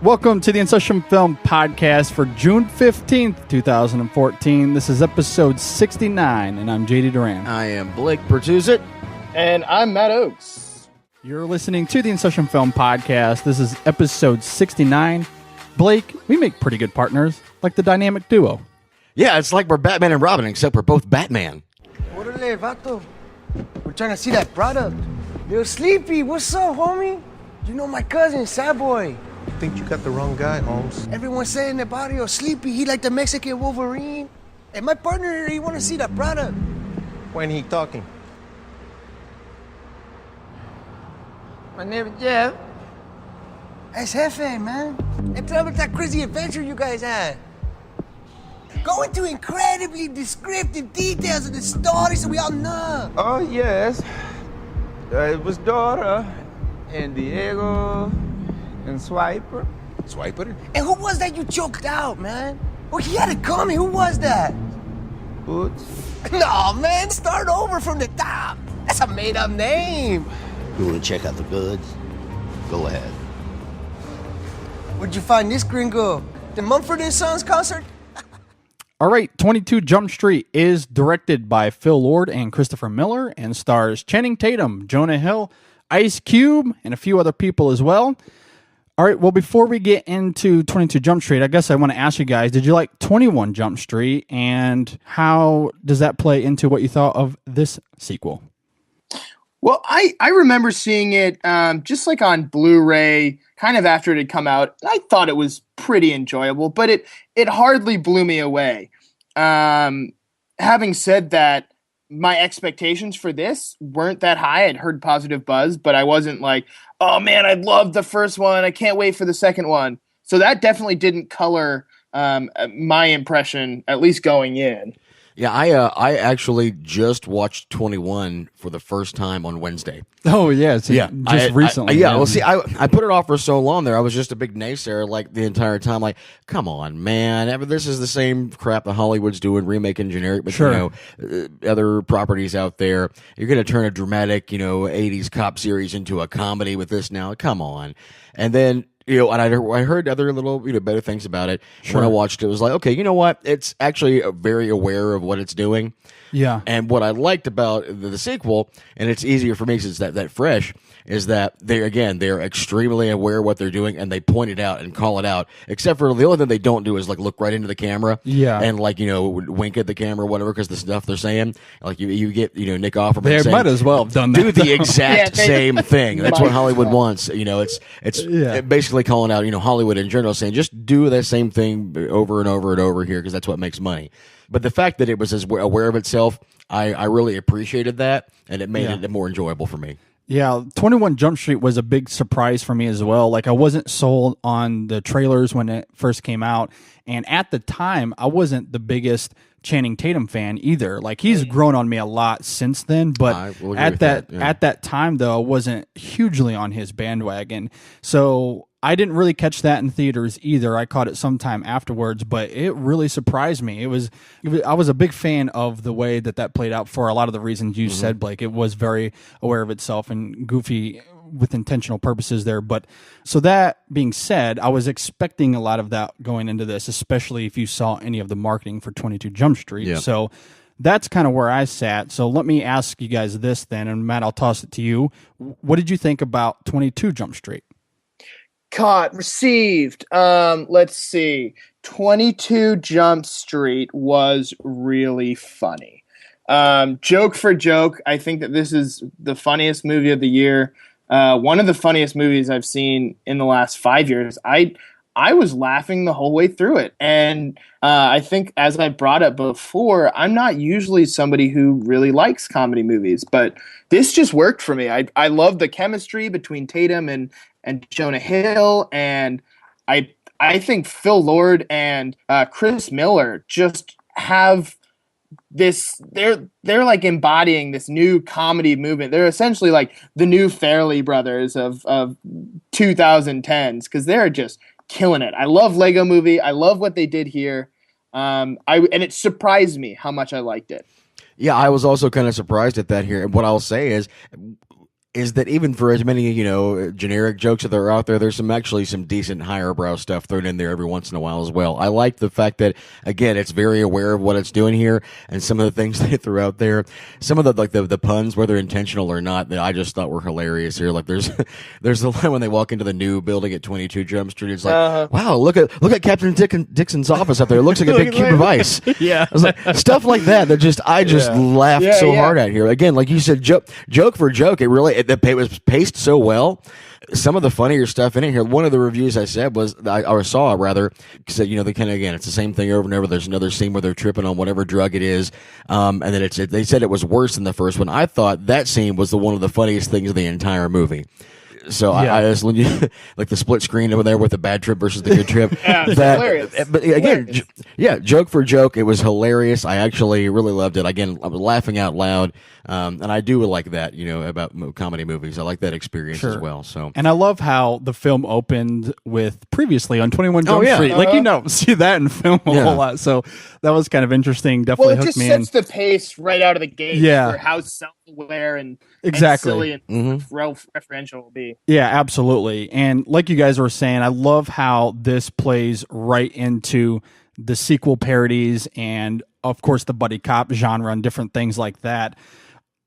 Welcome to the InSession Film Podcast for June 15th, 2014. This is episode 69, and I'm JD Duran. I am Blake Pertuzit. And I'm Matt Oakes. You're listening to the InSession Film Podcast. This is episode 69. Blake, we make pretty good partners, like the dynamic duo. Yeah, it's like we're Batman and Robin, except we're both Batman. Orale, vato. We're trying to see that product. Yo, Sleepy, what's up, homie? You know my cousin, Sad Boy. I think you got the wrong guy, Holmes. Everyone's saying about yo, Sleepy, he like the Mexican Wolverine. And my partner, he want to see that product. When he talking? My name is Jeff. That's Jefe, man. And tell me that crazy adventure you guys had. Go into incredibly descriptive details of the story so we all know. Oh, yes. It was Dora and Diego and Swiper. Swiper? And who was that you choked out, man? Oh, he had to come. Who was that? Boots. No, man, start over from the top. That's a made-up name. You want to check out the goods? Go ahead. Where'd you find this gringo? The Mumford & Sons concert? All right, 22 Jump Street is directed by Phil Lord and Christopher Miller and stars Channing Tatum, Jonah Hill, Ice Cube, and a few other people as well. All right, well, before we get into 22 Jump Street, I guess I want to ask you guys, did you like 21 Jump Street, and how does that play into what you thought of this sequel? Well, I remember seeing it just like on Blu-ray, kind of after it had come out. I thought it was pretty enjoyable, but it hardly blew me away. Having said that, my expectations for this weren't that high. I'd heard positive buzz, but I wasn't like, oh man, I loved the first one. I can't wait for the second one. So that definitely didn't color my impression, at least going in. Yeah, I actually just watched 21 for the first time on Wednesday. Oh, yeah. Just recently. Well, see, I put it off for so long there. I was just a big naysayer like the entire time. Like, come on, man. This is the same crap that Hollywood's doing, remaking generic, but sure. Other properties out there. You're going to turn a dramatic, 80s cop series into a comedy with this now. Come on. And then, and I heard other little, better things about it. Sure. When I watched it, it was like, okay, you know what? It's actually very aware of what it's doing. Yeah. And what I liked about the sequel, and it's easier for me since that fresh, is that they're extremely aware of what they're doing, and they point it out and call it out. Except for the only thing they don't do is like look right into the camera, and wink at the camera or whatever, because the stuff they're saying, like you get Nick Offerman. They saying, might as well have done that. Do the exact same thing. That's what Hollywood wants. It's basically calling out Hollywood in general, saying just do the same thing over and over and over here because that's what makes money. But the fact that it was as aware of itself, I really appreciated that, and it made it more enjoyable for me. Yeah, 21 Jump Street was a big surprise for me as well. Like, I wasn't sold on the trailers when it first came out, and at the time, I wasn't the biggest Channing Tatum fan either. Like, he's grown on me a lot since then, but at that time, though, I wasn't hugely on his bandwagon. So I didn't really catch that in theaters either. I caught it sometime afterwards, but it really surprised me. I was a big fan of the way that played out for a lot of the reasons you said, Blake. It was very aware of itself and goofy with intentional purposes there. But so that being said, I was expecting a lot of that going into this, especially if you saw any of the marketing for 22 Jump Street. Yeah. So that's kind of where I sat. So let me ask you guys this then, and Matt, I'll toss it to you. What did you think about 22 Jump Street? Caught, received. Let's see. 22 Jump Street was really funny. Joke for joke, I think that this is the funniest movie of the year. One of the funniest movies I've seen in the last 5 years. I was laughing the whole way through it. And I think, as I brought up before, I'm not usually somebody who really likes comedy movies, but this just worked for me. I love the chemistry between Tatum and Jonah Hill, and I think Phil Lord and Chris Miller just have this. They're like embodying this new comedy movement. They're essentially like the new Farrelly brothers of 2010s, because they're just killing it. I love Lego Movie. I love what they did here. And it surprised me how much I liked it. Yeah, I was also kind of surprised at that here. And what I'll say is, is that even for as many, generic jokes that are out there, there's actually some decent higher brow stuff thrown in there every once in a while as well. I like the fact that, again, it's very aware of what it's doing here, and some of the things they threw out there, some of the puns, whether intentional or not, that I just thought were hilarious here. Like there's the line when they walk into the new building at 22 Jump Street. It's like, wow, look at Captain Dixon's office up there. It looks like a big cube of ice. Yeah. I was like, stuff like that I just laughed so hard at here. Again, like you said, joke for joke, it was paced so well. Some of the funnier stuff in it here. One of the reviews I said was, said, they kind of, again, it's the same thing over and over. There's another scene where they're tripping on whatever drug it is. And then they said it was worse than the first one. I thought that scene was one of the funniest things of the entire movie. So I just like the split screen over there with the bad trip versus the good trip. Hilarious. But again, joke for joke, it was hilarious. I actually really loved it. Again, I was laughing out loud, and I do like that. About comedy movies, I like that experience as well. So, and I love how the film opened with previously on 21 Jump Street. Like you don't see that in film a whole lot. So that was kind of interesting. Definitely hooked me in. Well, it just sets the pace right out of the gate. For how self-aware and silly and referential it will be. Yeah, absolutely. And like you guys were saying, I love how this plays right into the sequel parodies and, of course, the buddy cop genre and different things like that.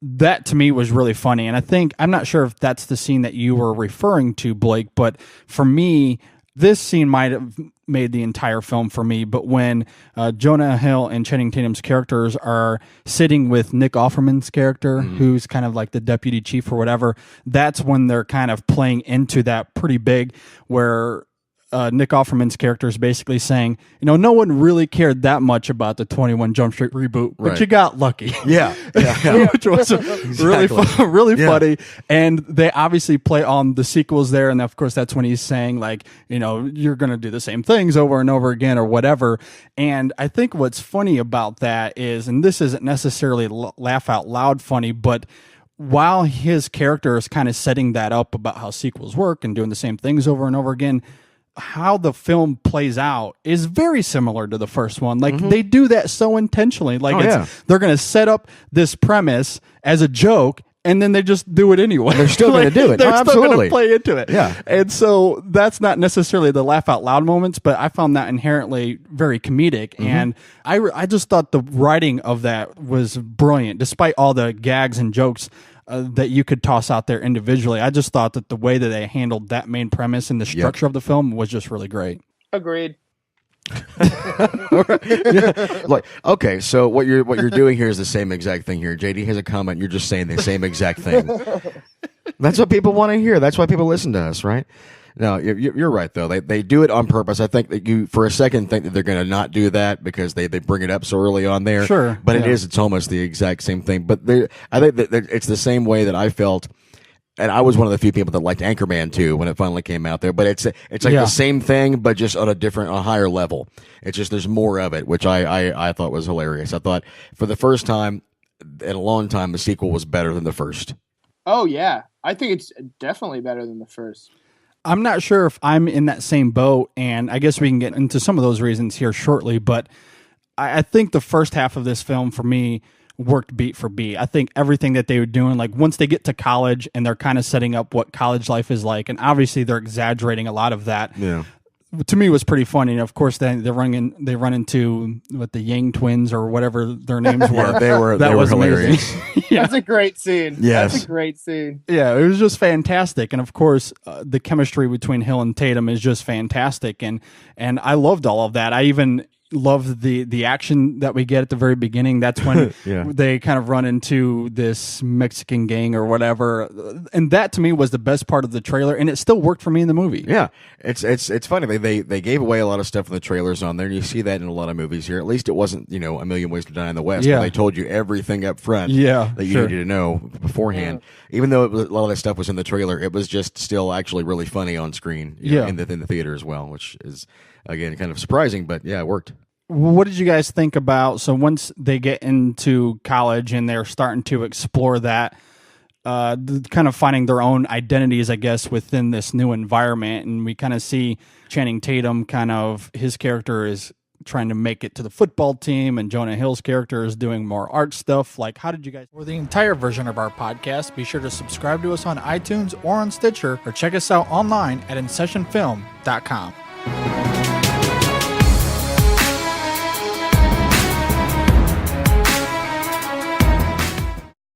That, to me, was really funny. And I'm not sure if that's the scene that you were referring to, Blake, but for me, this scene might have made the entire film for me, but when Jonah Hill and Channing Tatum's characters are sitting with Nick Offerman's character, who's kind of like the deputy chief or whatever, that's when they're kind of playing into that pretty big, where Nick Offerman's character is basically saying, no one really cared that much about the 21 Jump Street reboot, but you got lucky. Yeah. Which was really funny. And they obviously play on the sequels there. And of course, that's when he's saying, like, you're going to do the same things over and over again or whatever. And I think what's funny about that is, and this isn't necessarily laugh out loud funny, but while his character is kind of setting that up about how sequels work and doing the same things over and over again, how the film plays out is very similar to the first one. Like they do that so intentionally. Like they're going to set up this premise as a joke, and then they just do it anyway. They're still going to do it. They're still going to play into it. Yeah. And so that's not necessarily the laugh out loud moments, but I found that inherently very comedic. And I just thought the writing of that was brilliant, despite all the gags and jokes that you could toss out there individually. I just thought that the way that they handled that main premise and the structure of the film was just really great. Agreed. Like, okay, so what you're doing here is the same exact thing here. JD has a comment. You're just saying the same exact thing. That's what people want to hear. That's why people listen to us, right? No, you're right, though. They do it on purpose. I think that you, for a second, think that they're going to not do that because they bring it up so early on there. Sure. But it's almost the exact same thing. But I think that it's the same way that I felt, and I was one of the few people that liked Anchorman, too, when it finally came out there. But it's like the same thing, but just on a higher level. It's just there's more of it, which I thought was hilarious. I thought for the first time in a long time, the sequel was better than the first. Oh, yeah. I think it's definitely better than the first. I'm not sure if I'm in that same boat, and I guess we can get into some of those reasons here shortly, but I think the first half of this film for me worked beat for beat. I think everything that they were doing, like once they get to college and they're kind of setting up what college life is like, and obviously they're exaggerating a lot of that. Yeah. To me, was pretty funny. And of course, then they run into the Yang twins or whatever their names were. Yeah, they were hilarious. That's a great scene. Yes. That's a great scene. Yeah, it was just fantastic. And of course, the chemistry between Hill and Tatum is just fantastic. And I loved all of that. I even loved the action that we get at the very beginning. That's when they kind of run into this Mexican gang or whatever, and that to me was the best part of the trailer, and it still worked for me in the movie. Yeah, it's funny. They gave away a lot of stuff in the trailers on there, and you see that in a lot of movies here. At least it wasn't A Million Ways to Die in the West, where they told you everything up front that you needed to know beforehand. Even though a lot of that stuff was in the trailer, it was just still actually really funny on screen in the theater as well, which is, again, kind of surprising, but it worked. What did you guys think about, so once they get into college and they're starting to explore that, kind of finding their own identities, I guess, within this new environment, and we kind of see Channing Tatum his character is trying to make it to the football team, and Jonah Hill's character is doing more art stuff. Like, how did you guys, for the entire version of our podcast, be sure to subscribe to us on iTunes or on Stitcher, or check us out online at InSessionFilm.com.